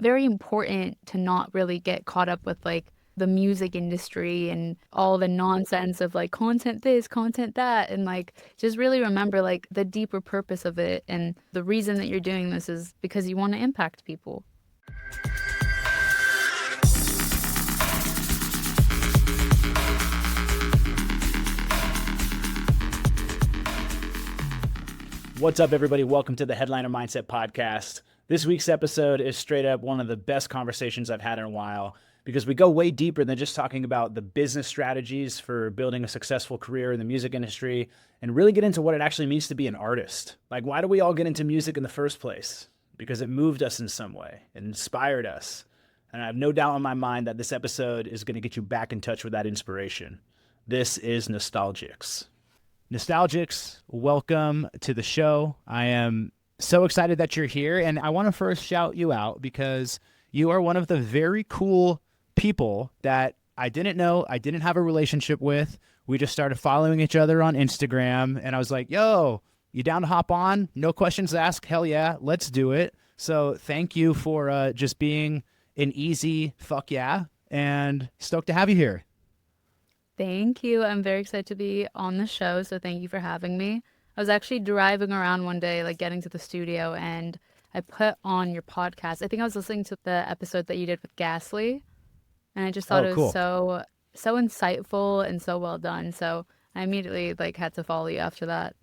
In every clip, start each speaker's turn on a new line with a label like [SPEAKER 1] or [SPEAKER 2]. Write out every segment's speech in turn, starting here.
[SPEAKER 1] very important to not really get caught up with like the music industry and all the nonsense of like content this, content that, and like just really remember like the deeper purpose of it. And the reason that you're doing this is because you want to impact people.
[SPEAKER 2] What's up, everybody? Welcome to the Headliner Mindset Podcast. This week's episode is straight up one of the best conversations I've had in a while because we go way deeper than just talking about the business strategies for building a successful career in the music industry and really get into what it actually means to be an artist. Like, why do we all get into music in the first place? Because it moved us in some way. It inspired us. And I have no doubt in my mind that this episode is going to get you back in touch with that inspiration. This is Nostalgics. Nostalgics, welcome to the show. I am so excited that you're here, and I want to first shout you out because you are one of the very cool people that I didn't know, I didn't have a relationship with. We just started following each other on Instagram, and I was like, yo, you down to hop on? No questions asked. Hell yeah, let's do it. So thank you for just being an easy fuck yeah, and stoked to have you here.
[SPEAKER 1] Thank you. I'm very excited to be on the show, so thank you for having me. I was actually driving around one day, like getting to the studio, and I put on your podcast. I think I was listening to the episode that you did with Ghastly, and I just thought
[SPEAKER 2] Oh,
[SPEAKER 1] it was
[SPEAKER 2] cool.
[SPEAKER 1] so insightful and so well done. So I immediately like had to follow you after that.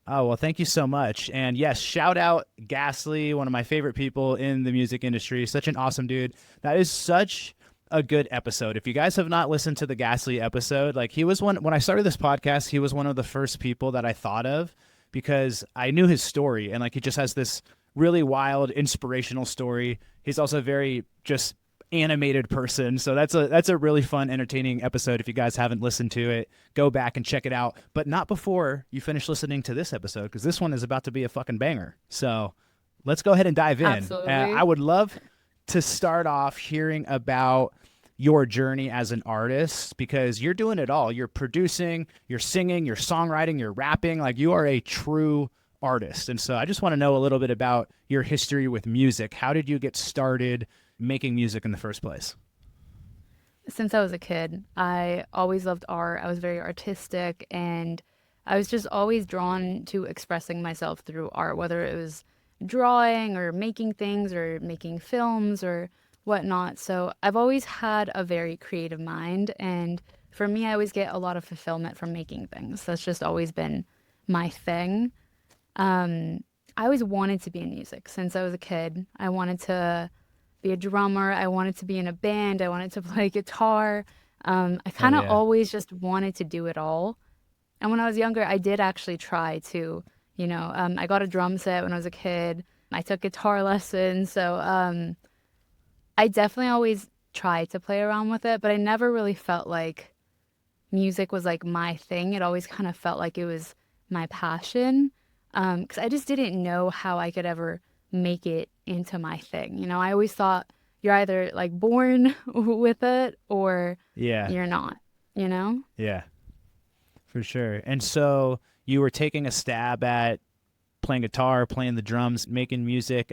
[SPEAKER 2] Oh, well, thank you so much. And yes, shout out Ghastly, one of my favorite people in the music industry. Such an awesome dude. That is such a good episode. If you guys have not listened to the Ghastly episode, like he was one, when I started this podcast, he was one of the first people that I thought of because I knew his story and like he just has this really wild, inspirational story. He's also a very just animated person. So that's a really fun, entertaining episode. If you guys haven't listened to it, go back and check it out. But not before you finish listening to this episode, because this one is about to be a fucking banger. So let's go ahead and dive in. I
[SPEAKER 1] Absolutely.
[SPEAKER 2] would love to start off hearing about your journey as an artist because you're doing it all. You're producing, you're singing, you're songwriting, you're rapping. Like you are a true artist. And so I just want to know a little bit about your history with music. How did you get started making music in the first place?
[SPEAKER 1] Since I was a kid, I always loved art. I was very artistic and I was just always drawn to expressing myself through art, whether it was drawing or making things or making films or whatnot. So I've always had a very creative mind. And for me, I always get a lot of fulfillment from making things. That's just always been my thing. Um, I always wanted to be in music since I was a kid. I wanted to be a drummer. I wanted to be in a band. I wanted to play guitar. I
[SPEAKER 2] Hell
[SPEAKER 1] kind of
[SPEAKER 2] yeah.
[SPEAKER 1] always just wanted to do it all. And when I was younger, I did actually try to, I got a drum set when I was a kid. I took guitar lessons. So I definitely always tried to play around with it, but I never really felt like music was like my thing. It always kind of felt like it was my passion. Because I just didn't know how I could ever make it into my thing. I always thought you're either like born with it or
[SPEAKER 2] Yeah.
[SPEAKER 1] you're not, you know?
[SPEAKER 2] Yeah, for sure. And so you were taking a stab at playing guitar, playing the drums, making music.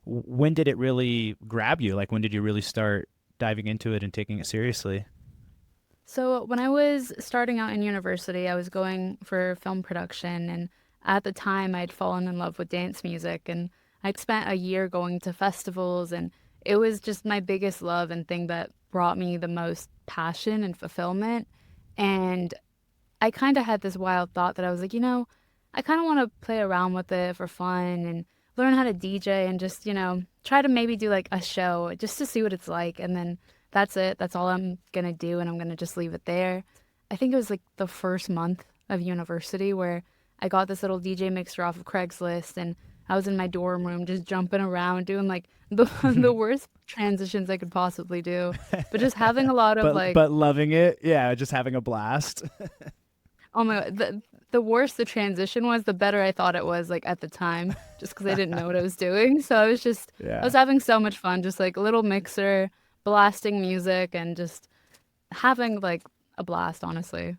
[SPEAKER 2] When did it really grab you? Like, when did you really start diving into it and taking it seriously?
[SPEAKER 1] So when I was starting out in university, I was going for film production, and at the time I'd fallen in love with dance music, and I'd spent a year going to festivals, and it was just my biggest love and thing that brought me the most passion and fulfillment. And I kind of had this wild thought that I was like, I kind of want to play around with it for fun and learn how to DJ and just, try to maybe do like a show just to see what it's like. And then that's it. That's all I'm going to do. And I'm going to just leave it there. I think it was like the first month of university where I got this little DJ mixer off of Craigslist and I was in my dorm room just jumping around doing like the worst transitions I could possibly do. But just having a lot of
[SPEAKER 2] but
[SPEAKER 1] like,
[SPEAKER 2] but loving it. Yeah, just having a blast.
[SPEAKER 1] oh my God, the worse the transition was, the better I thought it was like at the time, just because I didn't know what I was doing. So I was
[SPEAKER 2] Yeah.
[SPEAKER 1] having so much fun, just like a little mixer, blasting music and just having like a blast, honestly.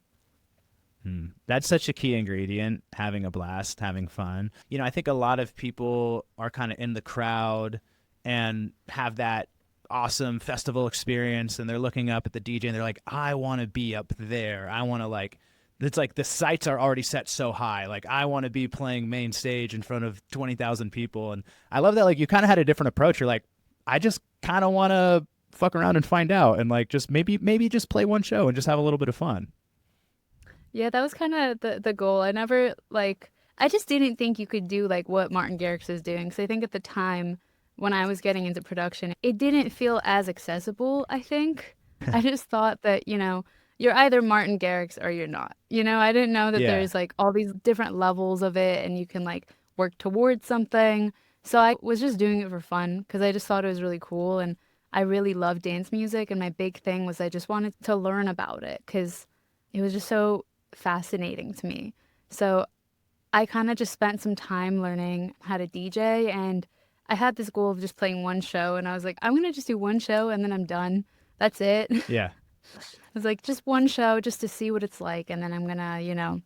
[SPEAKER 2] That's such a key ingredient, having a blast, having fun. I think a lot of people are kind of in the crowd and have that awesome festival experience, and they're looking up at the DJ and they're like, I want to be up there. I want to like, it's like the sights are already set so high. Like I want to be playing main stage in front of 20,000 people. And I love that. Like you kind of had a different approach. You're like, I just kind of want to fuck around and find out, and like just maybe just play one show and just have a little bit of fun.
[SPEAKER 1] Yeah, that was kind of the goal. I never like I just didn't think you could do like what Martin Garrix is doing. So I think at the time when I was getting into production, it didn't feel as accessible, I think. I just thought that, you're either Martin Garrix or you're not. I didn't know that
[SPEAKER 2] Yeah.
[SPEAKER 1] there's like all these different levels of it and you can like work towards something. So I was just doing it for fun because I just thought it was really cool and I really love dance music and my big thing was I just wanted to learn about it because it was just so fascinating to me. So I kind of just spent some time learning how to DJ and I had this goal of just playing one show and I was like, I'm gonna just do one show and then I'm done. That's it. I
[SPEAKER 2] Yeah.
[SPEAKER 1] was like, just one show just to see what it's like and then I'm gonna,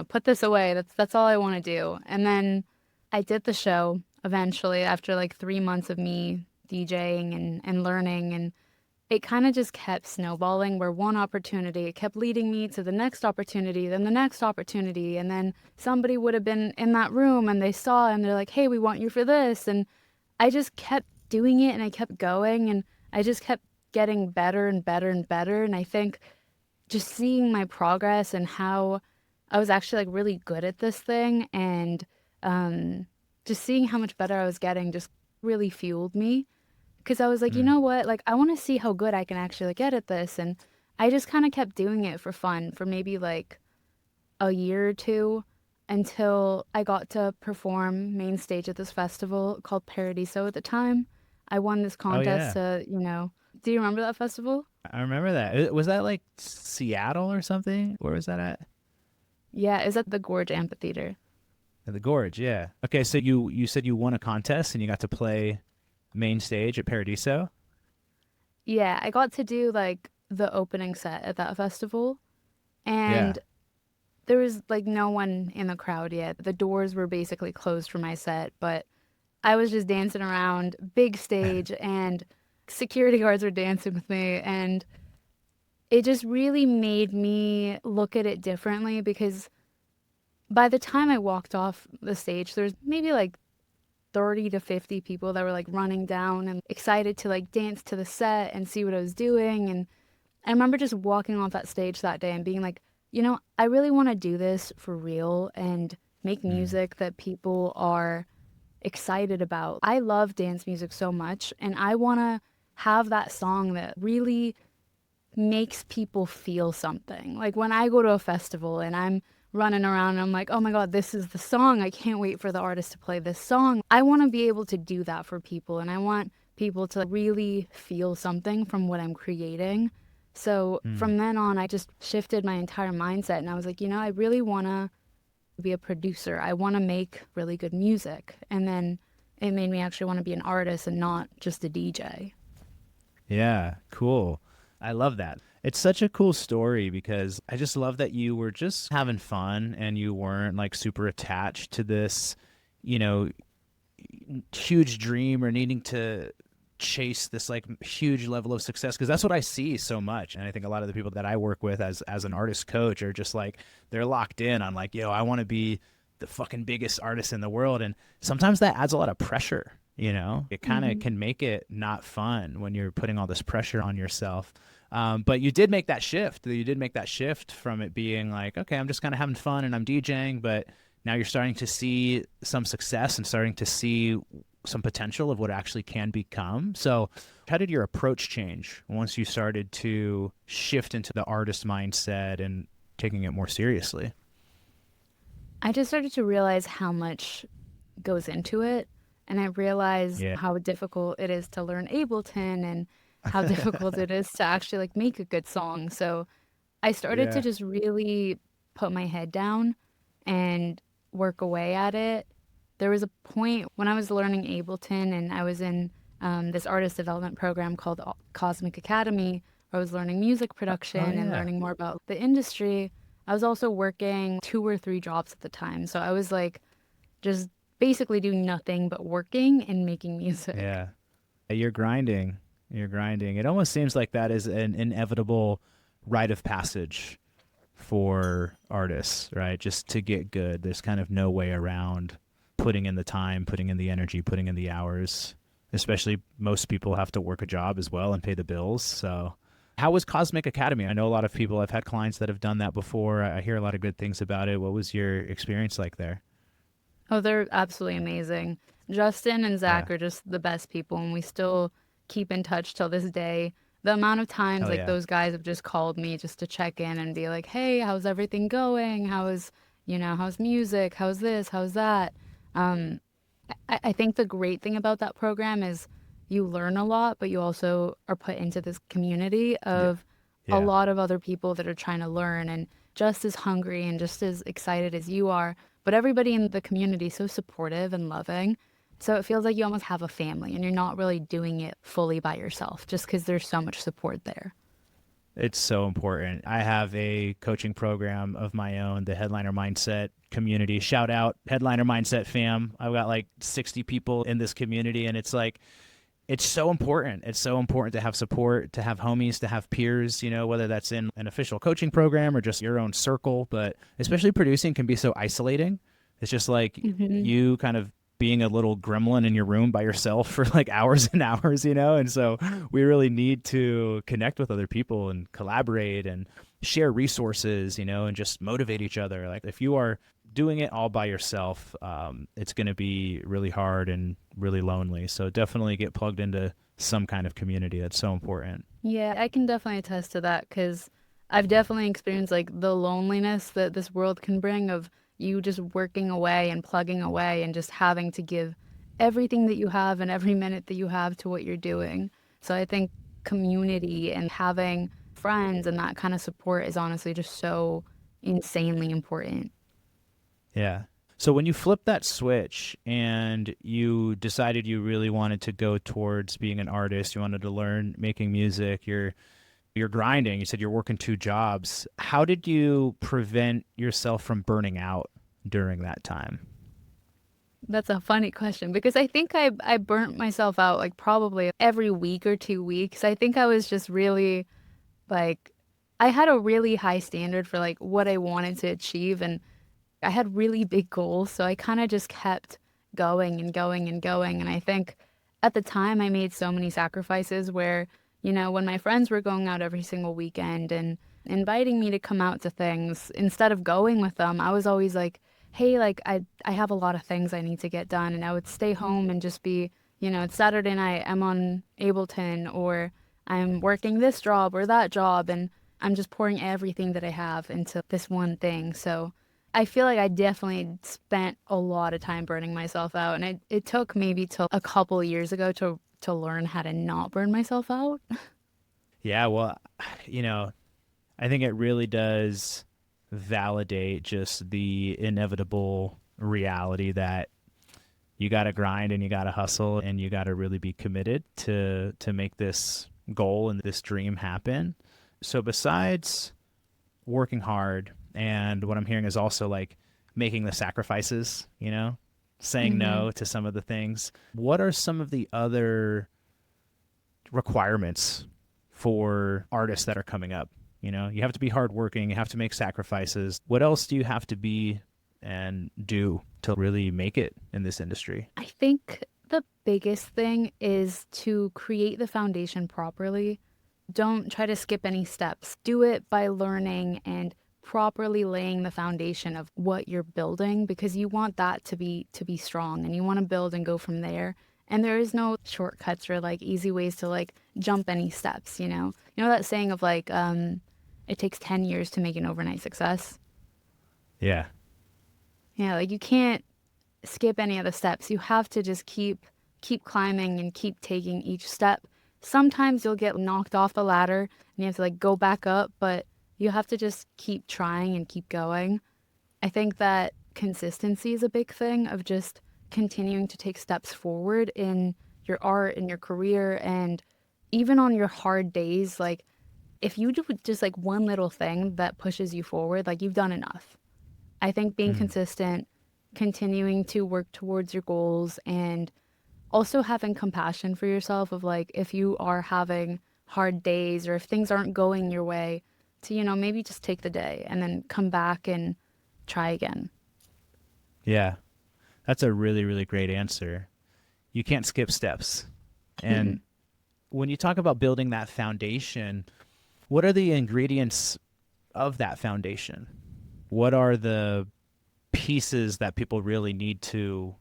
[SPEAKER 1] put this away. That's all I want to do. And then I did the show eventually after like 3 months of me DJing and learning and it kind of just kept snowballing where one opportunity it kept leading me to the next opportunity, then the next opportunity, and then somebody would have been in that room and they saw and they're like, hey, we want you for this. And I just kept doing it and I kept going and I just kept getting better and better and better. And I think just seeing my progress and how I was actually like really good at this thing and just seeing how much better I was getting just really fueled me because I was like, you
[SPEAKER 2] Mm.
[SPEAKER 1] know what? Like, I want to see how good I can actually get at this. And I just kind of kept doing it for fun for maybe like a year or two until I got to perform main stage at this festival called Paradiso at the time. I won this
[SPEAKER 2] Oh
[SPEAKER 1] contest
[SPEAKER 2] yeah.
[SPEAKER 1] to, do you remember that festival?
[SPEAKER 2] I remember that. Was that like Seattle or something? Where was that at?
[SPEAKER 1] Yeah, it was at the Gorge Amphitheater.
[SPEAKER 2] At the Gorge, yeah. Okay, so you said you won a contest and you got to play main stage at Paradiso?
[SPEAKER 1] Yeah, I got to do like the opening set at that festival.
[SPEAKER 2] Yeah.
[SPEAKER 1] And there was like no one in the crowd yet. The doors were basically closed for my set, but I was just dancing around, big stage, and security guards were dancing with me. And it just really made me look at it differently because by the time I walked off the stage, there's maybe like 30 to 50 people that were like running down and excited to like dance to the set and see what I was doing. And I remember just walking off that stage that day and being like, I really want to do this for real and make
[SPEAKER 2] Mm.
[SPEAKER 1] music that people are excited about. I love dance music so much, and I want to have that song that really makes people feel something. Like when I go to a festival and I'm running around and I'm like, oh my God, this is the song. I can't wait for the artist to play this song. I want to be able to do that for people, and I want people to really feel something from what I'm creating. So
[SPEAKER 2] Mm.
[SPEAKER 1] from then on, I just shifted my entire mindset and I was like, I really want to be a producer. I want to make really good music. And then it made me actually want to be an artist and not just a DJ.
[SPEAKER 2] Yeah, cool. I love that. It's such a cool story because I just love that you were just having fun and you weren't like super attached to this, you know, huge dream or needing to chase this like huge level of success, because that's what I see so much. And I think a lot of the people that I work with as an artist coach are just like, they're locked in on like, yo, I want to be the fucking biggest artist in the world. And sometimes that adds a lot of pressure. It kind of
[SPEAKER 1] Hmm.
[SPEAKER 2] can make it not fun when you're putting all this pressure on yourself. But you did make that shift. You did make that shift from it being like, okay, I'm just kind of having fun and I'm DJing, but now you're starting to see some success and starting to see some potential of what it actually can become. So how did your approach change once you started to shift into the artist mindset and taking it more seriously?
[SPEAKER 1] I just started to realize how much goes into it. And I realized
[SPEAKER 2] Yeah.
[SPEAKER 1] how difficult it is to learn Ableton and how difficult it is to actually like make a good song. So I started to
[SPEAKER 2] Yeah.
[SPEAKER 1] just really put my head down and work away at it. There was a point when I was learning Ableton and I was in this artist development program called Cosmic Academy, where I was learning music
[SPEAKER 2] Oh
[SPEAKER 1] production and
[SPEAKER 2] yeah.
[SPEAKER 1] learning more about the industry. I was also working 2 or 3 jobs at the time. So I was like just basically doing nothing but working and making music.
[SPEAKER 2] Yeah. You're grinding. You're grinding. It almost seems like that is an inevitable rite of passage for artists, right? Just to get good. There's kind of no way around putting in the time, putting in the energy, putting in the hours. Especially most people have to work a job as well and pay the bills. So, how was Cosmic Academy? I know a lot of people, I've had clients that have done that before. I hear a lot of good things about it. What was your experience like there?
[SPEAKER 1] Oh, they're absolutely amazing. Justin and
[SPEAKER 2] Yeah.
[SPEAKER 1] Zach are just the best people, and we still keep in touch till this day. The amount of times
[SPEAKER 2] Hell
[SPEAKER 1] like
[SPEAKER 2] yeah.
[SPEAKER 1] those guys have just called me just to check in and be like, "Hey, how's everything going? How's music? How's this? How's that?" Um, I think the great thing about that program is you learn a lot, but you also are put into this community
[SPEAKER 2] Yeah.
[SPEAKER 1] of a
[SPEAKER 2] Yeah.
[SPEAKER 1] lot of other people that are trying to learn and just as hungry and just as excited as you are. But everybody in the community is so supportive and loving. So it feels like you almost have a family and you're not really doing it fully by yourself just because there's so much support there.
[SPEAKER 2] It's so important. I have a coaching program of my own, the Headliner Mindset community. Shout out Headliner Mindset fam. I've got like 60 people in this community, and it's like, it's so important. It's so important to have support, to have homies, to have peers, whether that's in an official coaching program or just your own circle. But especially producing can be so isolating. It's just like
[SPEAKER 1] Hmm.
[SPEAKER 2] you kind of being a little gremlin in your room by yourself for like hours and hours. And so we really need to connect with other people and collaborate and share resources, and just motivate each other. Like if you are doing it all by yourself, it's going to be really hard and really lonely. So definitely get plugged into some kind of community. That's so important.
[SPEAKER 1] Yeah, I can definitely attest to that because I've definitely experienced like the loneliness that this world can bring of you just working away and plugging away and just having to give everything that you have and every minute that you have to what you're doing. So I think community and having friends and that kind of support is honestly just so insanely important.
[SPEAKER 2] Yeah. So when you flipped that switch and you decided you really wanted to go towards being an artist, you wanted to learn making music, you're grinding. You said you're working two jobs. How did you prevent yourself from burning out during that time?
[SPEAKER 1] That's a funny question because I think I burnt myself out like probably every week or 2 weeks. I think I was just really like I had a really high standard for like what I wanted to achieve and I had really big goals, so I kind of just kept going and going and going and I think at the time I made so many sacrifices where, when my friends were going out every single weekend and inviting me to come out to things, instead of going with them, I was always like, "Hey, like I have a lot of things I need to get done." And I would stay home and just be, it's Saturday night, I'm on Ableton or I'm working this job or that job and I'm just pouring everything that I have into this one thing. So I feel like I definitely spent a lot of time burning myself out, and it took maybe till a couple years ago to learn how to not burn myself out.
[SPEAKER 2] Yeah, well, you know, I think it really does validate just the inevitable reality that you got to grind and you got to hustle and you got to really be committed to make this goal and this dream happen. So besides working hard, and what I'm hearing is also like making the sacrifices, saying
[SPEAKER 1] Hmm.
[SPEAKER 2] no to some of the things. What are some of the other requirements for artists that are coming up? You have to be hardworking, you have to make sacrifices. What else do you have to be and do to really make it in this industry?
[SPEAKER 1] I think the biggest thing is to create the foundation properly. Don't try to skip any steps. Do it by learning and properly laying the foundation of what you're building because you want that to be strong and you want to build and go from there. And there is no shortcuts or like easy ways to like jump any steps. You know that saying of like it takes 10 years to make an overnight success?
[SPEAKER 2] Yeah.
[SPEAKER 1] Yeah, like you can't skip any of the steps. You have to just keep climbing and keep taking each step. Sometimes you'll get knocked off the ladder and you have to like go back up, but you have to just keep trying and keep going. I think that consistency is a big thing of just continuing to take steps forward in your art and your career and even on your hard days, like if you do just like one little thing that pushes you forward, like you've done enough. I think being
[SPEAKER 2] Mm.
[SPEAKER 1] consistent continuing to work towards your goals, and also having compassion for yourself of like if you are having hard days or if things aren't going your way, to maybe just take the day and then come back and try again.
[SPEAKER 2] Yeah, that's a really, really great answer. You can't skip steps. And when you talk about building that foundation, what are the ingredients of that foundation? What are the pieces that people really need to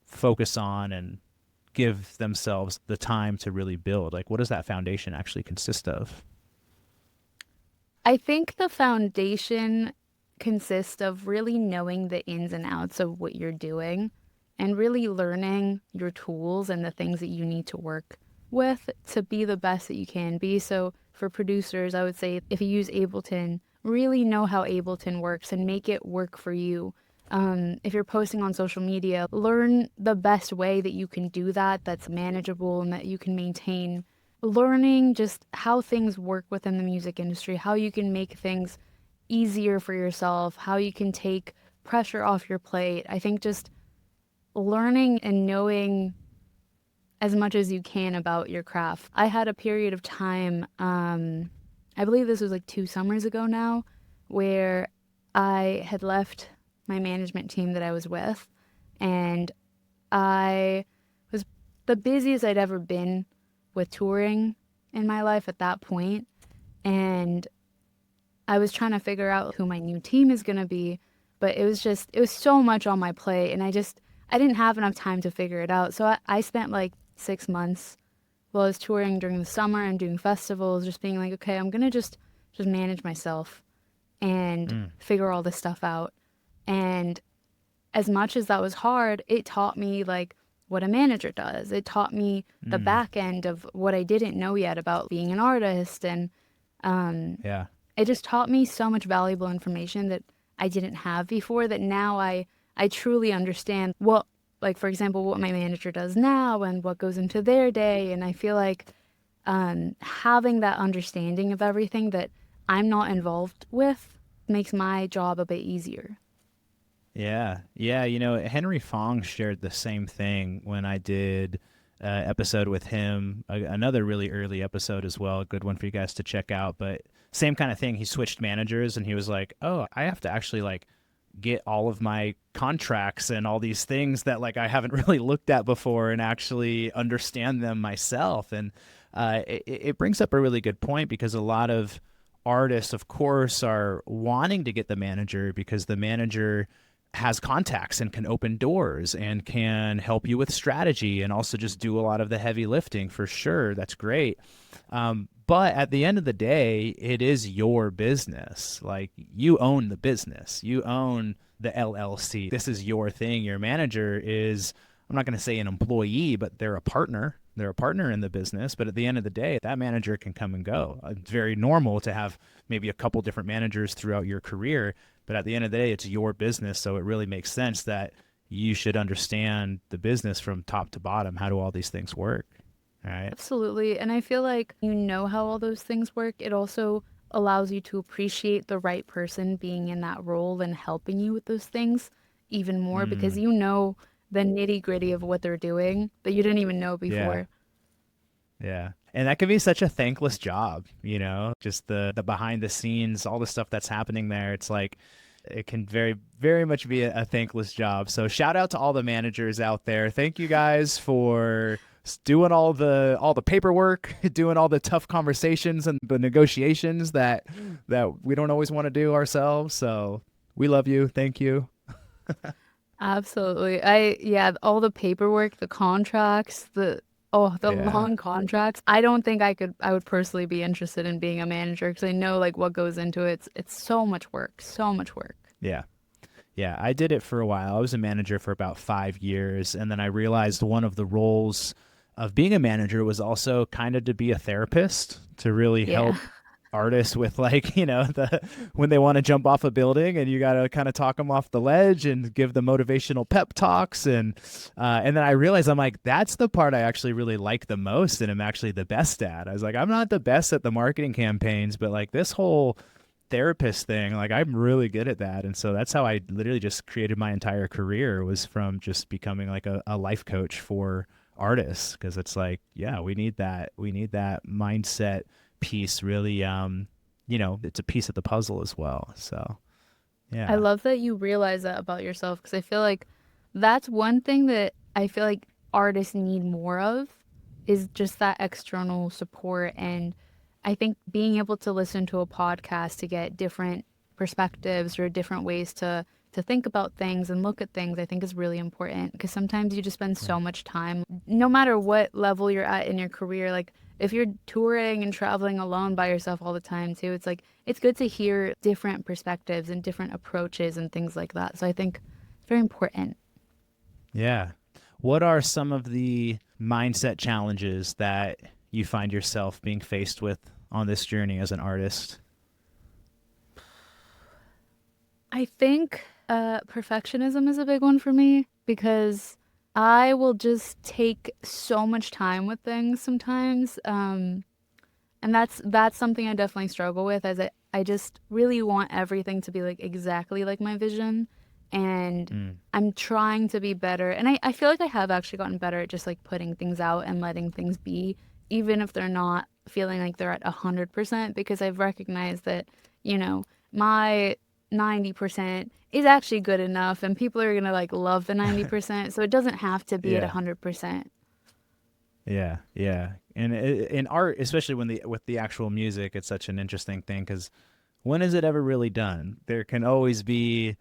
[SPEAKER 2] focus on and give themselves the time to really build? Like, what does that foundation actually consist of?
[SPEAKER 1] I think the foundation consists of really knowing the ins and outs of what you're doing and really learning your tools and the things that you need to work with to be the best that you can be. So for producers, I would say if you use Ableton, really know how Ableton works and make it work for you. If you're posting on social media, learn the best way that you can do that, that's manageable and that you can maintain. Learning just how things work within the music industry, how you can make things easier for yourself, how you can take pressure off your plate. I think just learning and knowing as much as you can about your craft. I had a period of time, I believe this was like 2 summers ago now, where I had left my management team that I was with, and I was the busiest I'd ever been with touring in my life at that point, and I was trying to figure out who my new team is going to be, but it was so much on my plate, and I didn't have enough time to figure it out. So I spent like 6 months while I was touring during the summer and doing festivals, just being like, okay, I'm going to just manage myself and figure all this stuff out. And as much as that was hard, it taught me like what a manager does. It taught me the back end of what I didn't know yet about being an artist. And
[SPEAKER 2] Yeah.
[SPEAKER 1] it just taught me so much valuable information that I didn't have before, that now I truly understand what, like, for example, what my manager does now and what goes into their day. And I feel like having that understanding of everything that I'm not involved with makes my job a bit easier.
[SPEAKER 2] Yeah. Yeah. Henry Fong shared the same thing when I did episode with him, another really early episode as well. A good one for you guys to check out. But same kind of thing. He switched managers and he was like, oh, I have to actually like get all of my contracts and all these things that like I haven't really looked at before and actually understand them myself. And it brings up a really good point, because a lot of artists, of course, are wanting to get the manager because the manager has contacts and can open doors and can help you with strategy and also just do a lot of the heavy lifting, for sure. That's great. But at the end of the day, it is your business. Like, you own the business. You own the LLC. This is your thing. Your manager is, I'm not going to say an employee, but they're a partner. They're a partner in the business. But at the end of the day, that manager can come and go. It's very normal to have maybe a couple different managers throughout your career. But at the end of the day, it's your business. So it really makes sense that you should understand the business from top to bottom. How do all these things work? All right.
[SPEAKER 1] Absolutely. And I feel like you know how all those things work. It also allows you to appreciate the right person being in that role and helping you with those things even more, because
[SPEAKER 2] Mm,
[SPEAKER 1] you know the nitty gritty of what they're doing that you didn't even know
[SPEAKER 2] yeah.
[SPEAKER 1] before.
[SPEAKER 2] Yeah. And that can be such a thankless job, just the behind the scenes, all the stuff that's happening there. It's like it can very, very much be a thankless job. So shout out to all the managers out there. Thank you guys for doing all the paperwork, doing all the tough conversations and the negotiations that we don't always want to do ourselves. So we love you. Thank you.
[SPEAKER 1] Absolutely. Yeah, all the paperwork, the contracts, the
[SPEAKER 2] Yeah.
[SPEAKER 1] long contracts. I don't think I would personally be interested in being a manager because I know like what goes into it. It's so much work, so much work.
[SPEAKER 2] Yeah. Yeah, I did it for a while. I was a manager for about 5 years, and then I realized one of the roles of being a manager was also kind of to be a therapist, to really
[SPEAKER 1] Yeah.
[SPEAKER 2] help artists with like, the when they want to jump off a building and you got to kind of talk them off the ledge and give the motivational pep talks, and then I realized I'm like, that's the part I actually really like the most and I'm actually the best at. I was like, I'm not the best at the marketing campaigns, but like this whole therapist thing, like I'm really good at that. And so that's how I literally just created my entire career, was from just becoming like a life coach for artists. Cause it's like, yeah, we need that mindset piece really. It's a piece of the puzzle as well. So
[SPEAKER 1] I
[SPEAKER 2] yeah.
[SPEAKER 1] love that you realize that about yourself because I feel like that's one thing that I feel like artists need more of is just that external support. And I think being able to listen to a podcast to get different perspectives or different ways to think about things and look at things, I think is really important because sometimes you just spend
[SPEAKER 2] Yeah.
[SPEAKER 1] so much time, no matter what level you're at in your career, like if you're touring and traveling alone by yourself all the time too, it's like it's good to hear different perspectives and different approaches and things like that. So I think it's very important.
[SPEAKER 2] Yeah. What are some of the mindset challenges that you find yourself being faced with on this journey as an artist?
[SPEAKER 1] I think perfectionism is a big one for me because I will just take so much time with things sometimes. And that's something I definitely struggle with as I just really want everything to be like exactly like my vision. And
[SPEAKER 2] Mm.
[SPEAKER 1] I'm trying to be better. And I feel like I have actually gotten better at just like putting things out and letting things be, even if they're not feeling like they're at 100%, because I've recognized that, you know, my 90% is actually good enough and people are gonna like love the 90%. So it doesn't have to be at
[SPEAKER 2] Yeah.
[SPEAKER 1] 100%.
[SPEAKER 2] Yeah, yeah, and in art, especially when the with the actual music, it's such an interesting thing because when is it ever really done? There can always be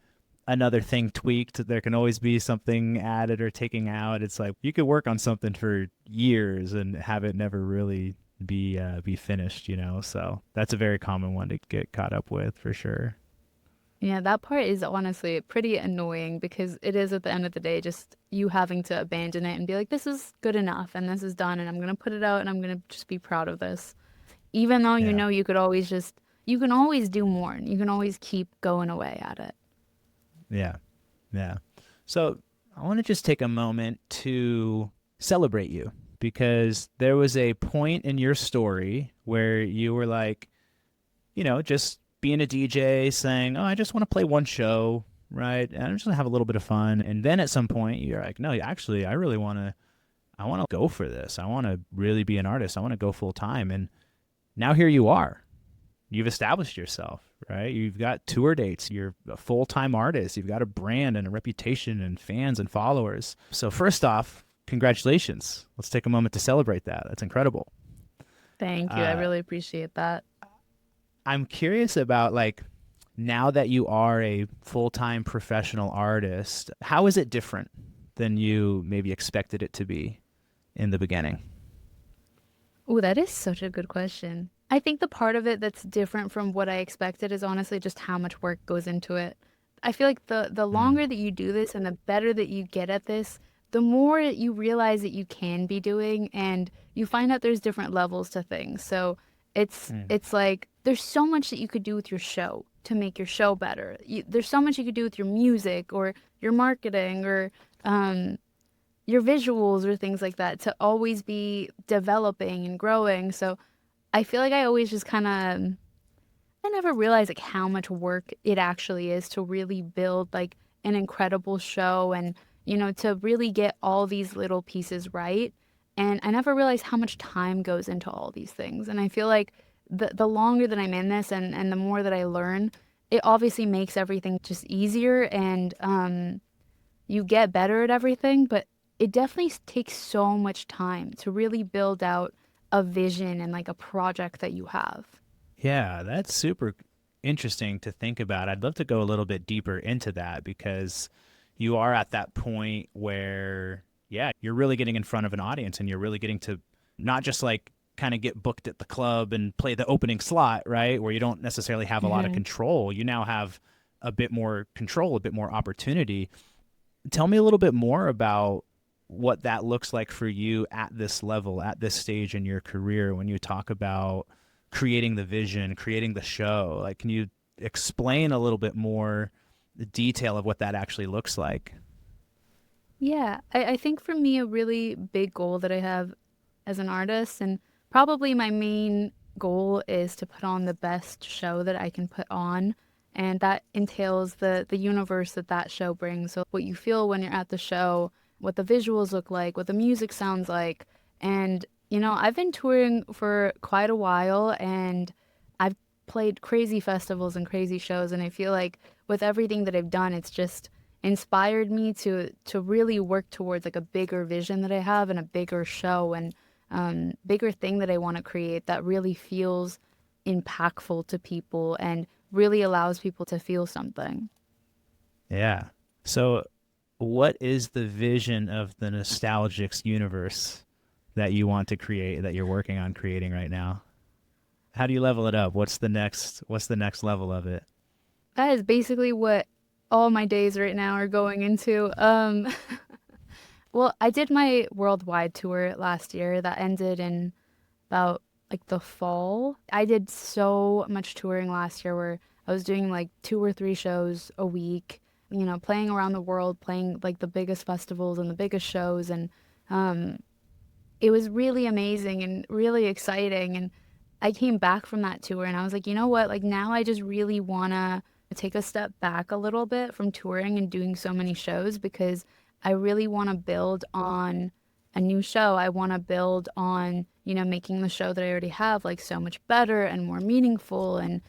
[SPEAKER 2] another thing tweaked. There can always be something added or taken out. It's like you could work on something for years and have it never really be finished. So that's a very common one to get caught up with for sure.
[SPEAKER 1] Yeah, that part is honestly pretty annoying because it is at the end of the day just you having to abandon it and be like, this is good enough and this is done and I'm gonna put it out and I'm gonna just be proud of this. Even though you
[SPEAKER 2] Yeah,
[SPEAKER 1] know you could always just, you can always do more. You can always keep going away at it.
[SPEAKER 2] yeah, yeah. So I want to just take a moment to celebrate you because there was a point in your story where you were like, just being a DJ saying, "Oh, I just want to play one show, right? And I just want to have a little bit of fun." And then at some point you're like, "No, actually, I want to go for this. I want to really be an artist. I want to go full time." And now here you are. You've established yourself, right? You've got tour dates. You're a full-time artist. You've got a brand and a reputation and fans and followers. So first off, congratulations. Let's take a moment to celebrate that. That's incredible.
[SPEAKER 1] Thank you. I
[SPEAKER 2] Uh,
[SPEAKER 1] really appreciate that.
[SPEAKER 2] I'm curious about, like, now that you are a full-time professional artist, how is it different than you maybe expected it to be in the beginning?
[SPEAKER 1] Oh, that is such a good question. I think the part of it that's different from what I expected is honestly just how much work goes into it. I feel like the
[SPEAKER 2] Mm,
[SPEAKER 1] longer that you do this and the better that you get at this, the more you realize that you can be doing and you find out there's different levels to things. So
[SPEAKER 2] mm,
[SPEAKER 1] it's like there's so much that you could do with your show to make your show better. There's so much you could do with your music or your marketing or um your visuals or things like that to always be developing and growing. So I feel like I always just kind of I never realized like how much work it actually is to really build like an incredible show and to really get all these little pieces right. And I never realized how much time goes into all these things. And I feel like the longer that I'm in this and the more that I learn, it obviously makes everything just easier and you get better at everything, but it definitely takes so much time to really build out a vision and like a project that you have.
[SPEAKER 2] yeah, that's super interesting to think about. I'd love to go a little bit deeper into that because you are at that point where, yeah, you're really getting in front of an audience and you're really getting to not just like kind of get booked at the club and play the opening slot, right? Where you don't necessarily have a lot of
[SPEAKER 1] Hmm.
[SPEAKER 2] control. You now have a bit more control, a bit more opportunity. Tell me a little bit more about what that looks like for you at this level, at this stage in your career when you talk about creating the vision, creating the show. Like, can you explain a little bit more the detail of what that actually looks like?
[SPEAKER 1] Yeah, I think for me, a really big goal that I have as an artist, and probably my main goal is to put on the best show that I can put on. And that entails the universe that that show brings. So what you feel when you're at the show, what the visuals look like, what the music sounds like. And, I've been touring for quite a while and I've played crazy festivals and crazy shows. And I feel like with everything that I've done, it's just inspired me to really work towards like a bigger vision that I have and a bigger show and bigger thing that I want to create that really feels impactful to people and really allows people to feel something.
[SPEAKER 2] Yeah. So, what is the vision of the Nostalgics universe that you want to create, that you're working on creating right now? How do you level it up? What's the next level of it?
[SPEAKER 1] That is basically what all my days right now are going into. Well, I did my worldwide tour last year that ended in about like the fall. I did so much touring last year where I was doing like 2 or 3 shows a week, playing around the world, playing like the biggest festivals and the biggest shows. And um, it was really amazing and really exciting. And I came back from that tour and I was like, you know what? Like now I just really want to take a step back a little bit from touring and doing so many shows because I really want to build on a new show. I want to build on, making the show that I already have like so much better and more meaningful and,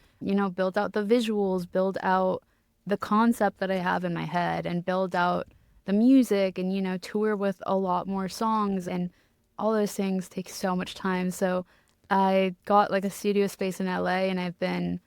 [SPEAKER 1] build out the visuals, build out the concept that I have in my head and build out the music and, tour with a lot more songs and all those things take so much time. So I got like a studio space in LA and I've been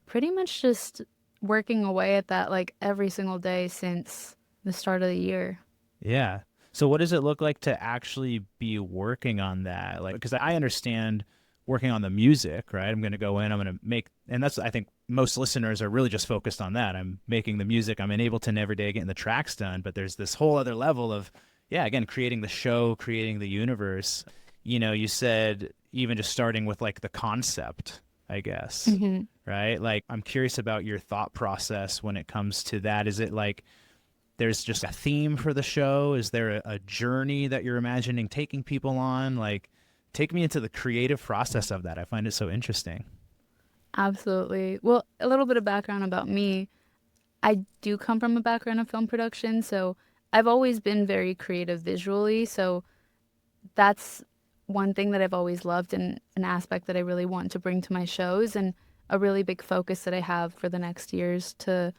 [SPEAKER 1] pretty much just working away at that like every single day since the start of the year.
[SPEAKER 2] Yeah. So what does it look like to actually be working on that? Like, because I understand working on the music, right? I'm going to go in, I'm going to make, and that's, I think most listeners are really just focused on that. I'm making the music, I'm in Ableton every day, getting the tracks done. But there's this whole other level of, yeah, again, creating the show, creating the universe. You said even just starting with like the concept, I guess,
[SPEAKER 1] Hmm.
[SPEAKER 2] right? Like, I'm curious about your thought process when it comes to that. Is it like, there's just a theme for the show? Is there a journey that you're imagining taking people on? Like, take me into the creative process of that. I find it so interesting.
[SPEAKER 1] Absolutely. Well, a little bit of background about me. I do come from a background of film production, so I've always been very creative visually. So that's one thing that I've always loved and an aspect that I really want to bring to my shows and a really big focus that I have for the next years to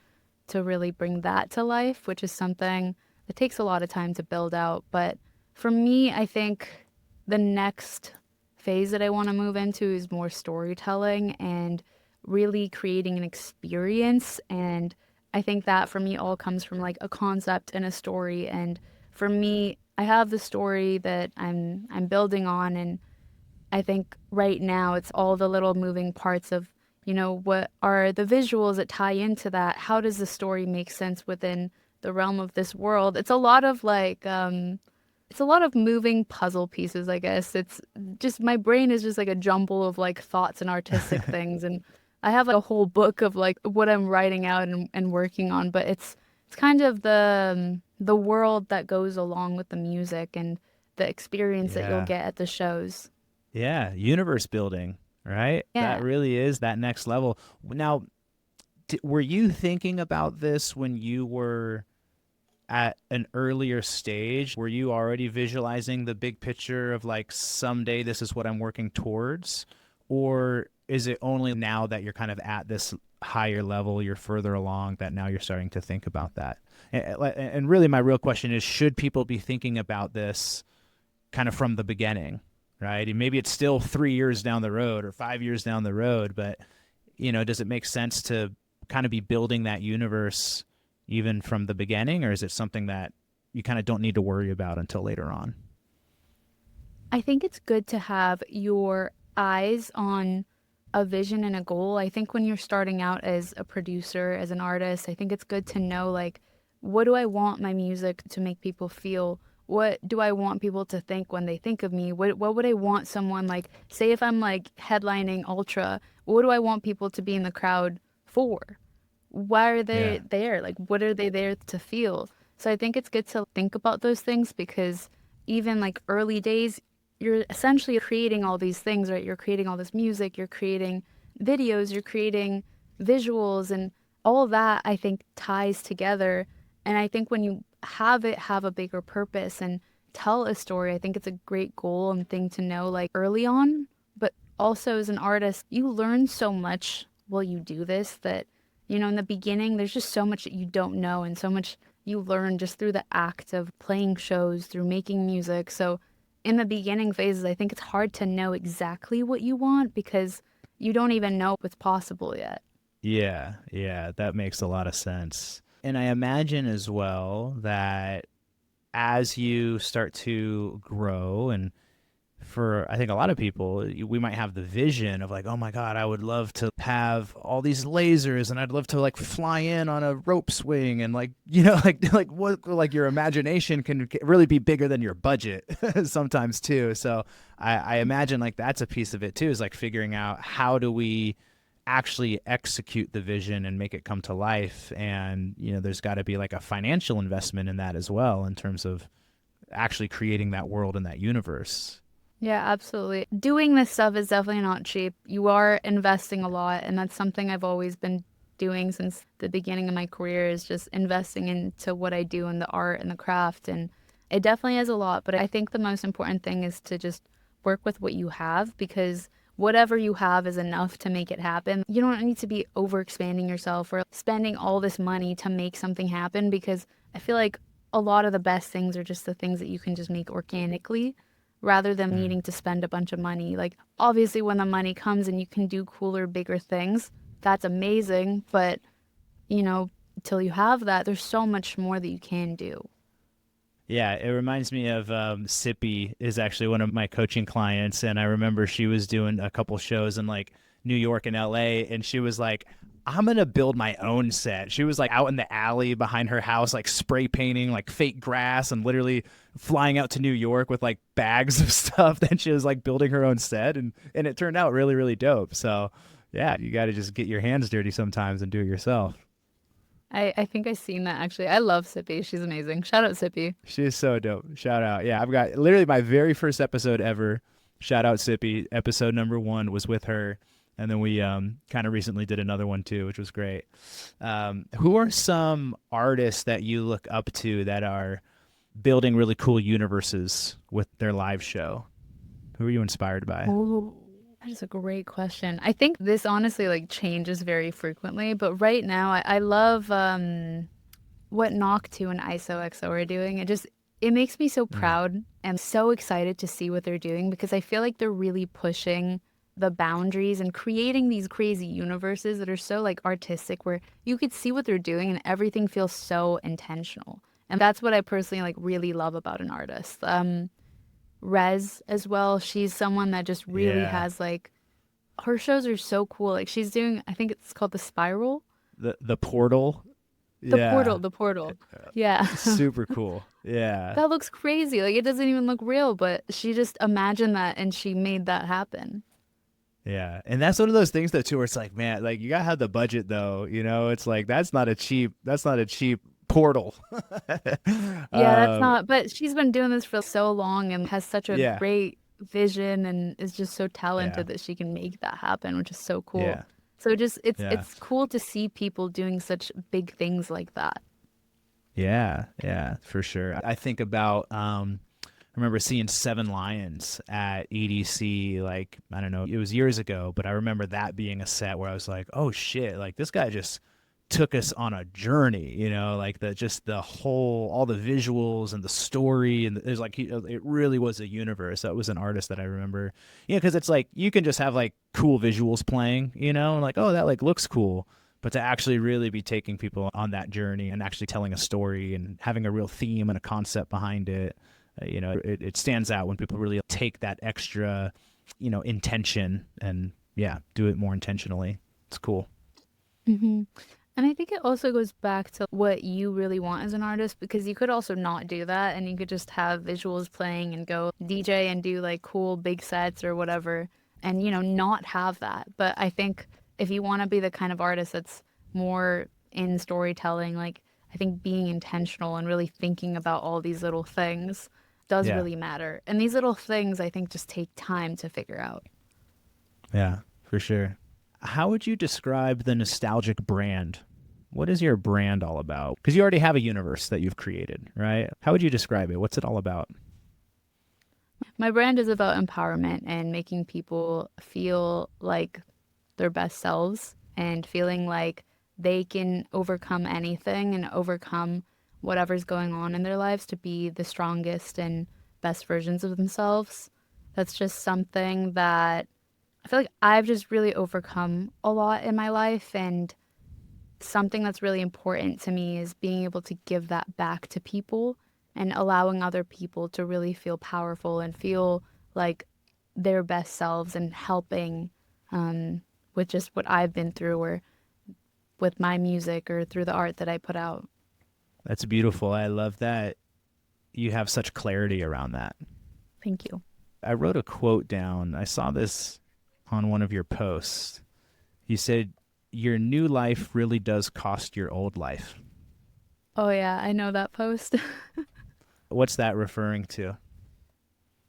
[SPEAKER 1] really bring that to life, which is something that takes a lot of time to build out. But for me, I think the next phase that I want to move into is more storytelling and really creating an experience. And I think that for me all comes from like a concept and a story. And for me, I have the story that I'm building on and I think right now it's all the little moving parts of, what are the visuals that tie into that? How does the story make sense within the realm of this world? It's a lot of like, it's a lot of moving puzzle pieces, I guess. It's just my brain is just like a jumble of like thoughts and artistic things. And I have like a whole book of like what I'm writing out and working on, but it's kind of the world that goes along with the music and the experience that you'll
[SPEAKER 2] Yeah.
[SPEAKER 1] get at the shows.
[SPEAKER 2] Yeah. Universe building, right? That
[SPEAKER 1] Yeah.
[SPEAKER 2] really is that next level. Now, were you thinking about this when you were at an earlier stage? Were you already visualizing the big picture of like someday this is what I'm working towards? Or is it only now that you're kind of at this higher level, you're further along, that now you're starting to think about that? And really, my real question is, should people be thinking about this kind of from the beginning, right? And maybe it's still 3 years down the road or 5 years down the road, but does it make sense to kind of be building that universe even from the beginning, or is it something that you kind of don't need to worry about until later on?
[SPEAKER 1] I think it's good to have your eyes on a vision and a goal. I think when you're starting out as a producer, as an artist, I think it's good to know like, what do I want my music to make people feel? What do I want people to think when they think of me? What would I want someone like, say if I'm like headlining Ultra, what do I want people to be in the crowd for? Why are they
[SPEAKER 2] Yeah.
[SPEAKER 1] there? Like, what are they there to feel? So I think it's good to think about those things because even like early days, you're essentially creating all these things, right? You're creating all this music, you're creating videos, you're creating visuals, and all that I think ties together. And I think when you have it have a bigger purpose and tell a story, I think it's a great goal and thing to know like early on. But also as an artist, you learn so much while you do this that, in the beginning, there's just so much that you don't know and so much you learn just through the act of playing shows, through making music. So in the beginning phases, I think it's hard to know exactly what you want because you don't even know what's possible yet.
[SPEAKER 2] Yeah, yeah, that makes a lot of sense. And I imagine as well that as you start to grow, and for I think a lot of people, we might have the vision of like, oh my God, I would love to have all these lasers and I'd love to like fly in on a rope swing and like, like what, like your imagination can really be bigger than your budget sometimes too. So I imagine like that's a piece of it too, is like figuring out how do we actually execute the vision and make it come to life. And, there's got to be like a financial investment in that as well, in terms of actually creating that world and that universe.
[SPEAKER 1] Yeah, absolutely. Doing this stuff is definitely not cheap. You are investing a lot, and that's something I've always been doing since the beginning of my career is just investing into what I do in the art and the craft. And it definitely is a lot, but I think the most important thing is to just work with what you have because whatever you have is enough to make it happen. You don't need to be over expanding yourself or spending all this money to make something happen because I feel like a lot of the best things are just the things that you can just make organically rather than
[SPEAKER 2] Mm.
[SPEAKER 1] needing to spend a bunch of money. Like, obviously, when the money comes and you can do cooler, bigger things, that's amazing. But, till you have that, there's so much more that you can do.
[SPEAKER 2] Yeah, it reminds me of Sippy is actually one of my coaching clients, and I remember she was doing a couple shows in like New York and LA, and she was like, "I'm gonna build my own set." She was like out in the alley behind her house, like spray painting like fake grass, and literally flying out to New York with like bags of stuff. Then she was like building her own set, and it turned out really really dope. So yeah, you got to just get your hands dirty sometimes and do it yourself.
[SPEAKER 1] I think I've seen that actually. I love Sippy. She's amazing. Shout out Sippy.
[SPEAKER 2] She is so dope. Shout out. Yeah, I've got literally my very first episode ever. Shout out Sippy. Episode number 1 was with her. And then we kind of recently did another one too, which was great. Who are some artists that you look up to that are building really cool universes with their live show? Who are you inspired by?
[SPEAKER 1] Oh, that is a great question. I think this honestly like changes very frequently, but right now I love what Knock 2 and ISOXO are doing. It makes me so
[SPEAKER 2] Mm.
[SPEAKER 1] proud and so excited to see what they're doing because I feel like they're really pushing the boundaries and creating these crazy universes that are so like artistic where you could see what they're doing and everything feels so intentional. And that's what I personally like really love about an artist. Rez as well, she's someone that just really
[SPEAKER 2] Yeah.
[SPEAKER 1] has like her shows are so cool. Like she's doing I think it's called The Spiral.
[SPEAKER 2] The Portal.
[SPEAKER 1] The Portal,
[SPEAKER 2] Yeah.
[SPEAKER 1] the Portal. Yeah.
[SPEAKER 2] Super cool. Yeah.
[SPEAKER 1] That looks crazy. Like it doesn't even look real, but she just imagined that and she made that happen.
[SPEAKER 2] Yeah, and that's one of those things though too, where it's like, man, like you gotta have the budget though. It's like that's not a cheap portal.
[SPEAKER 1] Yeah, that's
[SPEAKER 2] um,
[SPEAKER 1] not, but she's been doing this for so long and has such a
[SPEAKER 2] yeah,
[SPEAKER 1] great vision and is just so
[SPEAKER 2] yeah,
[SPEAKER 1] talented that she can make that happen, which is so cool.
[SPEAKER 2] yeah,
[SPEAKER 1] So just
[SPEAKER 2] yeah,
[SPEAKER 1] it's cool to see people doing such big things like that.
[SPEAKER 2] yeah, for sure. I think about I remember seeing Seven Lions at EDC, like I don't know, it was years ago, but I remember that being a set where I was like, oh shit, like this guy just took us on a journey, like the whole all the visuals and the story, and there's like it really was a universe. That was an artist that I remember, because it's like you can just have like cool visuals playing, and like, oh, that like looks cool, but to actually really be taking people on that journey and actually telling a story and having a real theme and a concept behind it, it stands out when people really take that extra, intention and yeah, do it more intentionally. It's cool.
[SPEAKER 1] hmm And I think it also goes back to what you really want as an artist because you could also not do that and you could just have visuals playing and go DJ and do like cool big sets or whatever and not have that. But I think if you want to be the kind of artist that's more in storytelling, like I think being intentional and really thinking about all these little things does
[SPEAKER 2] Yeah.
[SPEAKER 1] really matter. And these little things, I think, just take time to figure out.
[SPEAKER 2] Yeah, for sure. How would you describe the nostalgic brand? What is your brand all about? Because you already have a universe that you've created, right? How would you describe it? What's it all about?
[SPEAKER 1] My brand is about empowerment and making people feel like their best selves and feeling like they can overcome anything and overcome whatever's going on in their lives to be the strongest and best versions of themselves. That's just something that I feel like I've just really overcome a lot in my life. And something that's really important to me is being able to give that back to people and allowing other people to really feel powerful and feel like their best selves and helping with just what I've been through or with my music or through the art that I put out.
[SPEAKER 2] That's beautiful. I love that you have such clarity around that.
[SPEAKER 1] Thank you.
[SPEAKER 2] I wrote a quote down. I saw this on one of your posts. You said, your new life really does cost your old life.
[SPEAKER 1] Oh, yeah, I know that post.
[SPEAKER 2] What's that referring to?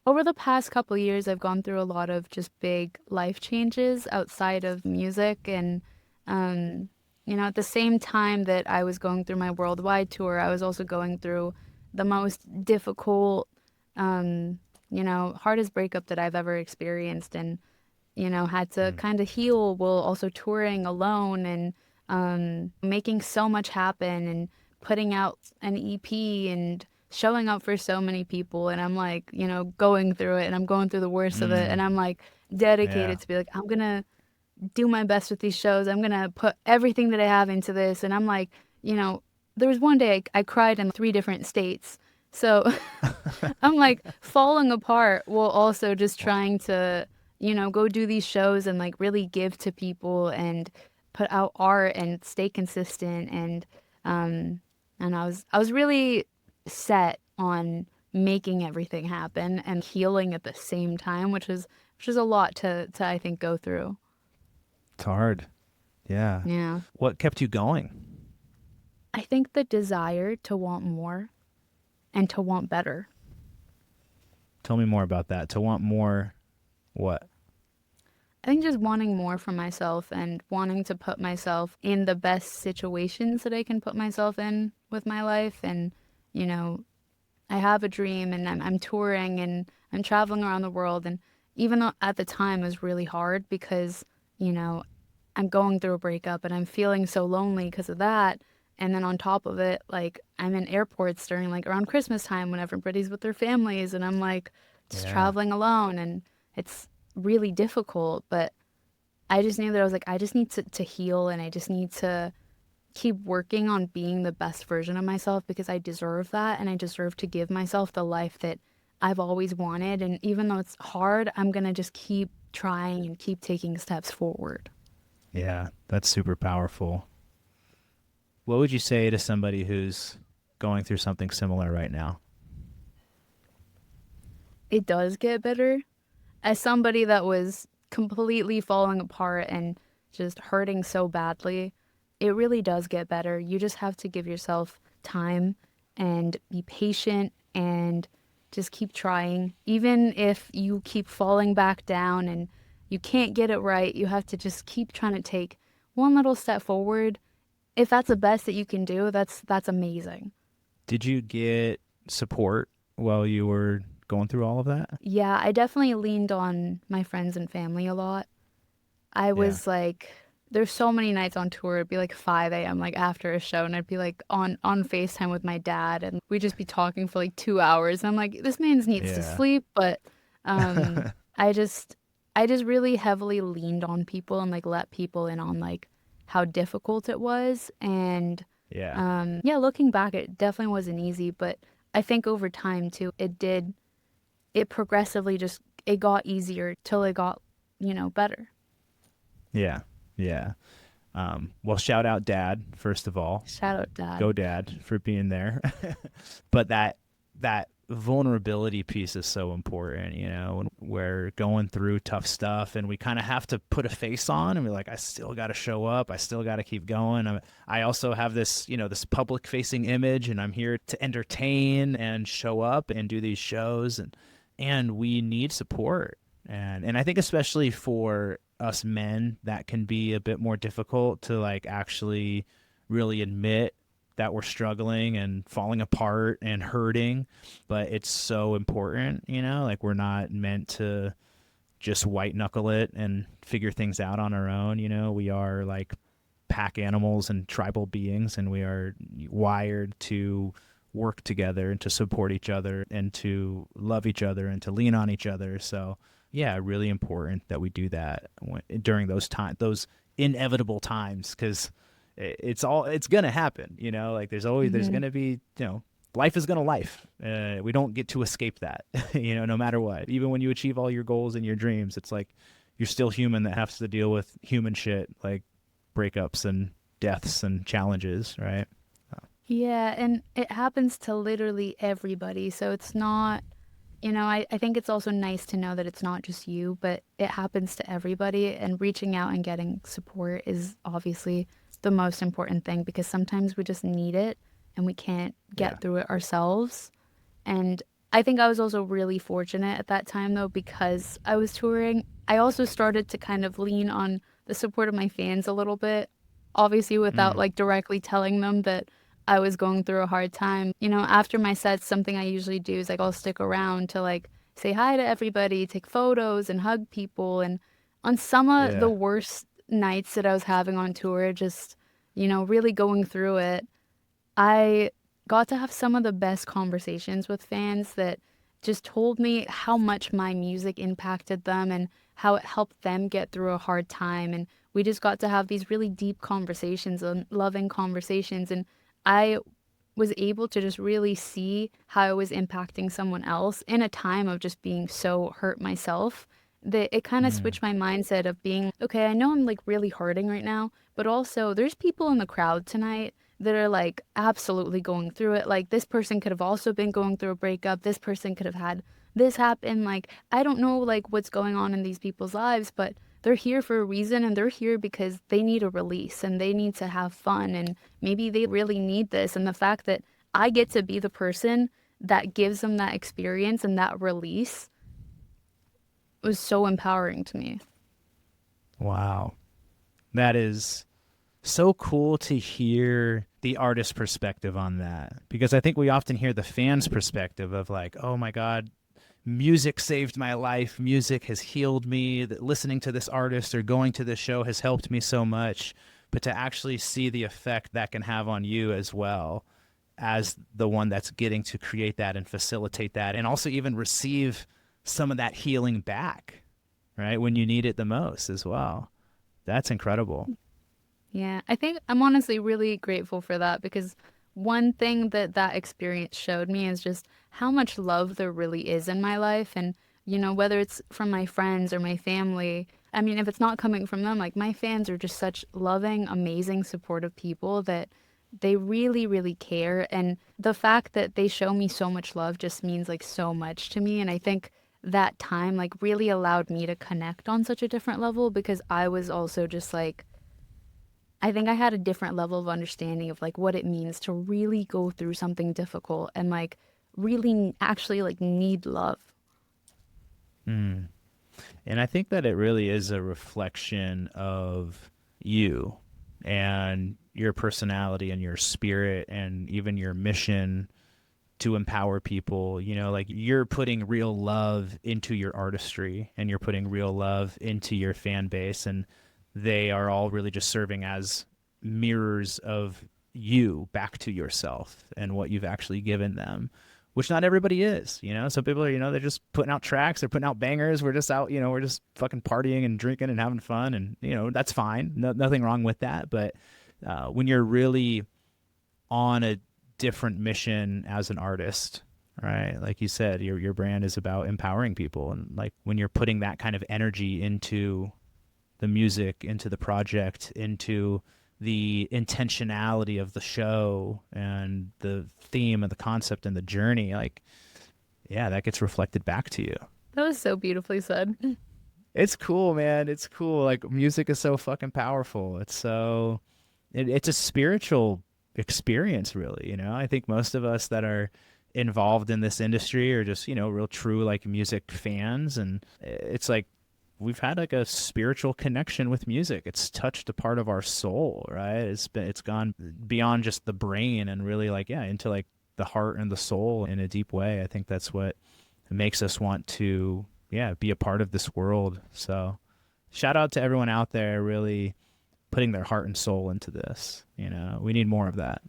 [SPEAKER 1] Over the past couple years, I've gone through a lot of just big life changes outside of music. And, at the same time that I was going through my worldwide tour, I was also going through the most difficult, hardest breakup that I've ever experienced. And, had to
[SPEAKER 2] Mm.
[SPEAKER 1] kind of heal while also touring alone and making so much happen and putting out an EP and showing up for so many people. And I'm like, going through it and I'm going through the worst of it.
[SPEAKER 2] Mm.
[SPEAKER 1] And I'm like
[SPEAKER 2] Yeah.
[SPEAKER 1] dedicated to be like, I'm going to do my best with these shows. I'm going to put everything that I have into this. And I'm like, there was one day I cried in 3 different states. So I'm like falling apart while also just trying to, go do these shows and like really give to people and put out art and stay consistent. And I was really set on making everything happen and healing at the same time, which is a lot to I think go through.
[SPEAKER 2] It's hard. Yeah.
[SPEAKER 1] Yeah.
[SPEAKER 2] What kept you going?
[SPEAKER 1] I think the desire to want more and to want better.
[SPEAKER 2] Tell me more about that. To want more, what?
[SPEAKER 1] I think just wanting more for myself and wanting to put myself in the best situations that I can put myself in with my life. And, you know, I have a dream and I'm touring and I'm traveling around the world. And even though at the time it was really hard because, you know, I'm going through a breakup and I'm feeling so lonely because of that. And then on top of it, like I'm in airports during like around Christmas time when everybody's with their families and I'm like just
[SPEAKER 2] Yeah.
[SPEAKER 1] traveling alone and it's really difficult. But I just knew that I was like, I just need to heal and I just need to keep working on being the best version of myself because I deserve that and I deserve to give myself the life that I've always wanted. And even though it's hard, I'm going to just keep trying and keep taking steps forward.
[SPEAKER 2] Yeah. That's super powerful. What would you say to somebody who's going through something similar right now?
[SPEAKER 1] It does get better. As somebody that was completely falling apart and just hurting so badly, it really does get better. You just have to give yourself time and be patient and just keep trying. Even if you keep falling back down and you can't get it right, you have to just keep trying to take one little step forward. If that's the best that you can do, that's amazing.
[SPEAKER 2] Did you get support while you were going through all of that?
[SPEAKER 1] Yeah, I definitely leaned on my friends and family a lot. I
[SPEAKER 2] Yeah.
[SPEAKER 1] was like, there's so many nights on tour. It'd be like 5 a.m. like after a show, and I'd be like on FaceTime with my dad, and we'd just be talking for like 2 hours. And I'm like, this man needs to
[SPEAKER 2] Yeah.
[SPEAKER 1] sleep, but um, I just really heavily leaned on people and like let people in on like how difficult it was. And
[SPEAKER 2] Yeah.
[SPEAKER 1] yeah, looking back, it definitely wasn't easy, but I think over time too, it progressively just it got easier till it got better.
[SPEAKER 2] Yeah. Yeah. Well, shout out dad, first of all.
[SPEAKER 1] Shout out dad.
[SPEAKER 2] Go dad for being there. But that vulnerability piece is so important, when we're going through tough stuff and we kind of have to put a face on and we're like, I still got to show up. I still got to keep going. I also have this, this public facing image, and I'm here to entertain and show up and do these shows, and we need support. And I think especially for us men, that can be a bit more difficult to like actually really admit that we're struggling and falling apart and hurting, but it's so important, like we're not meant to just white knuckle it and figure things out on our own. We are like pack animals and tribal beings, and we are wired to work together and to support each other and to love each other and to lean on each other. So yeah, really important that we do that during those inevitable times, because it's gonna happen, like there's gonna be, life is gonna life. We don't get to escape that, no matter what. Even when you achieve all your goals and your dreams, it's like you're still human that has to deal with human shit like breakups and deaths and challenges, right?
[SPEAKER 1] Yeah, and it happens to literally everybody. So it's not, I think it's also nice to know that it's not just you, but it happens to everybody. And reaching out and getting support is obviously the most important thing, because sometimes we just need it and we can't get through it ourselves. And I think I was also really fortunate at that time, though, because I was touring. I also started to kind of lean on the support of my fans a little bit, obviously without like directly telling them that I was going through a hard time. After my sets, something I usually do is like I'll stick around to like say hi to everybody, take photos and hug people. And on some of the
[SPEAKER 2] Yeah.
[SPEAKER 1] worst nights that I was having on tour, just, really going through it, I got to have some of the best conversations with fans that just told me how much my music impacted them and how it helped them get through a hard time. And we just got to have these really deep conversations and loving conversations. And I was able to just really see how I was impacting someone else in a time of just being so hurt myself, that it kind of
[SPEAKER 2] Mm.
[SPEAKER 1] switched my mindset of being, okay, I know I'm like really hurting right now, but also there's people in the crowd tonight that are like absolutely going through it. Like this person could have also been going through a breakup. This person could have had this happen. Like I don't know like what's going on in these people's lives, but they're here for a reason, and they're here because they need a release and they need to have fun, and maybe they really need this. And the fact that I get to be the person that gives them that experience and that release was so empowering to me.
[SPEAKER 2] Wow. That is so cool to hear the artist perspective on that, because I think we often hear the fans perspective of like, oh my God, music saved my life. Music has healed me. That listening to this artist or going to this show has helped me so much. But to actually see the effect that can have on you as well, as the one that's getting to create that and facilitate that, and also even receive some of that healing back, right? When you need it the most as well. That's incredible.
[SPEAKER 1] Yeah, I think I'm honestly really grateful for that, because one thing that that experience showed me is just how much love there really is in my life. And, whether it's from my friends or my family, I mean, if it's not coming from them, like my fans are just such loving, amazing, supportive people that they really, really care. And the fact that they show me so much love just means like so much to me. And I think that time like really allowed me to connect on such a different level, because I was also just like, I think I had a different level of understanding of like what it means to really go through something difficult and like really actually like need love.
[SPEAKER 2] Mm. And I think that it really is a reflection of you and your personality and your spirit and even your mission to empower people. Like you're putting real love into your artistry and you're putting real love into your fan base, and they are all really just serving as mirrors of you back to yourself and what you've actually given them, which not everybody is. Some people are, they're just putting out tracks, they're putting out bangers. We're just out, we're just fucking partying and drinking and having fun. And, that's fine. Nothing wrong with that. But when you're really on a different mission as an artist, right? Like you said, your brand is about empowering people. And like when you're putting that kind of energy into the music, into the project, into the intentionality of the show and the theme and the concept and the journey, like yeah, that gets reflected back to you.
[SPEAKER 1] That was so beautifully said.
[SPEAKER 2] It's cool, man. It's cool. Like music is so fucking powerful. It's a spiritual experience, really. I think most of us that are involved in this industry are just, real true like music fans, and it's like we've had like a spiritual connection with music. It's touched a part of our soul, right? It's gone beyond just the brain and really like into like the heart and the soul in a deep way. I think that's what makes us want to be a part of this world. So shout out to everyone out there really putting their heart and soul into this. We need more of that.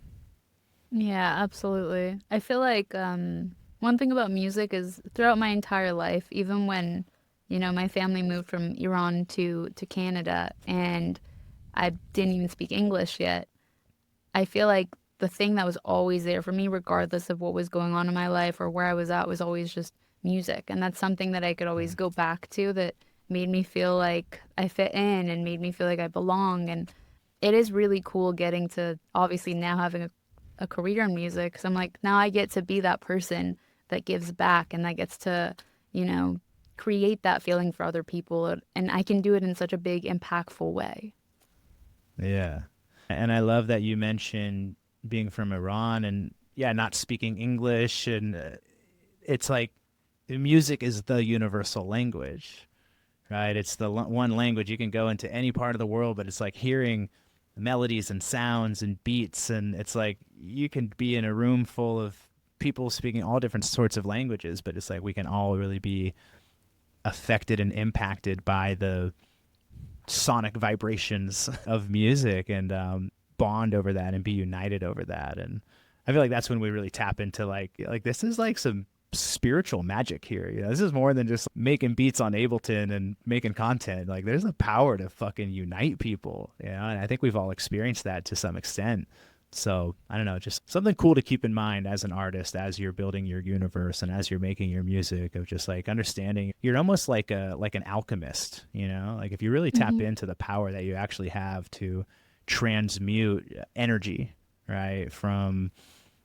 [SPEAKER 1] Yeah, absolutely. I feel like one thing about music is throughout my entire life, even when, my family moved from Iran to Canada and I didn't even speak English yet, I feel like the thing that was always there for me, regardless of what was going on in my life or where I was at, was always just music. And that's something that I could always go back to that made me feel like I fit in and made me feel like I belong. And it is really cool getting to obviously now having a career in music. Because I'm like, now I get to be that person that gives back and that gets to, you know, create that feeling for other people. And I can do it in such a big, impactful way.
[SPEAKER 2] Yeah. And I love that you mentioned being from Iran and not speaking English. And it's like music is the universal language, right? It's the one language you can go into any part of the world, but it's like hearing melodies and sounds and beats. And it's like you can be in a room full of people speaking all different sorts of languages, but it's like we can all really be affected and impacted by the sonic vibrations of music and bond over that and be united over that. And I feel like that's when we really tap into like this is like some spiritual magic here. This is more than just making beats on Ableton and making content. Like there's a power to fucking unite people. And I think we've all experienced that to some extent. So I don't know, just something cool to keep in mind as an artist, as you're building your universe and as you're making your music, of just like understanding you're almost like an alchemist, like if you really tap
[SPEAKER 1] Hmm.
[SPEAKER 2] into the power that you actually have to transmute energy, right, from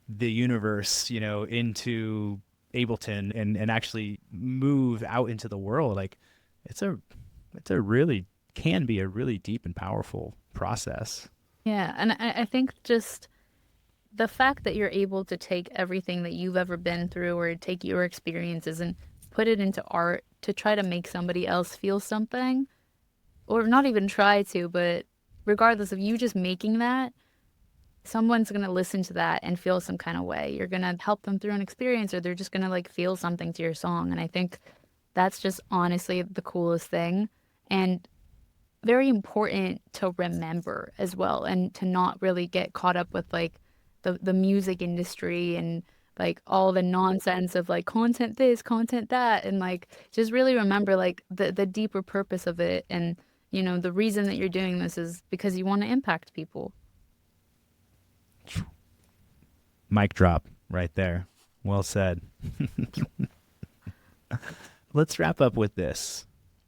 [SPEAKER 2] the universe, into Ableton and actually move out into the world. Like it's a really can be a really deep and powerful process.
[SPEAKER 1] Yeah, and I think just the fact that you're able to take everything that you've ever been through or take your experiences and put it into art to try to make somebody else feel something, or not even try to, but regardless of you just making that, someone's going to listen to that and feel some kind of way. You're going to help them through an experience, or they're just going to like feel something to your song. And I think that's just honestly the coolest thing. And very important to remember as well, and to not really get caught up with like the music industry and like all the nonsense of like content this, content that, and like just really remember like the deeper purpose of it. And the reason that you're doing this is because you want to impact people.
[SPEAKER 2] Mic drop right there. Well said. Let's wrap up with this.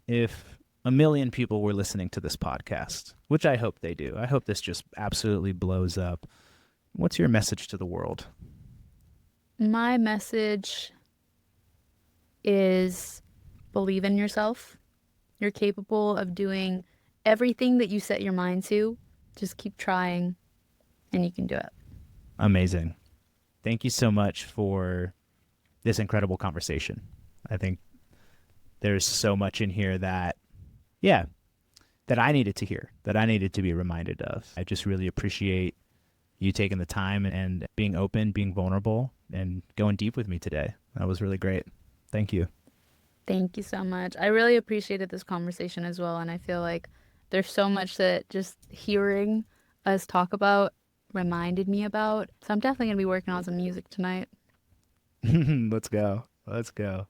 [SPEAKER 2] If a million people were listening to this podcast, which I hope they do, I hope this just absolutely blows up. What's your message to the world?
[SPEAKER 1] My message is believe in yourself. You're capable of doing everything that you set your mind to. Just keep trying and you can do it.
[SPEAKER 2] Amazing. Thank you so much for this incredible conversation. I think there's so much in here that, yeah, that I needed to hear, that I needed to be reminded of. I just really appreciate you taking the time and being open, being vulnerable, and going deep with me today. That was really great. Thank you.
[SPEAKER 1] Thank you so much. I really appreciated this conversation as well. And I feel like there's so much that just hearing us talk about reminded me about. So I'm definitely going to be working on some music tonight.
[SPEAKER 2] Let's go. Let's go.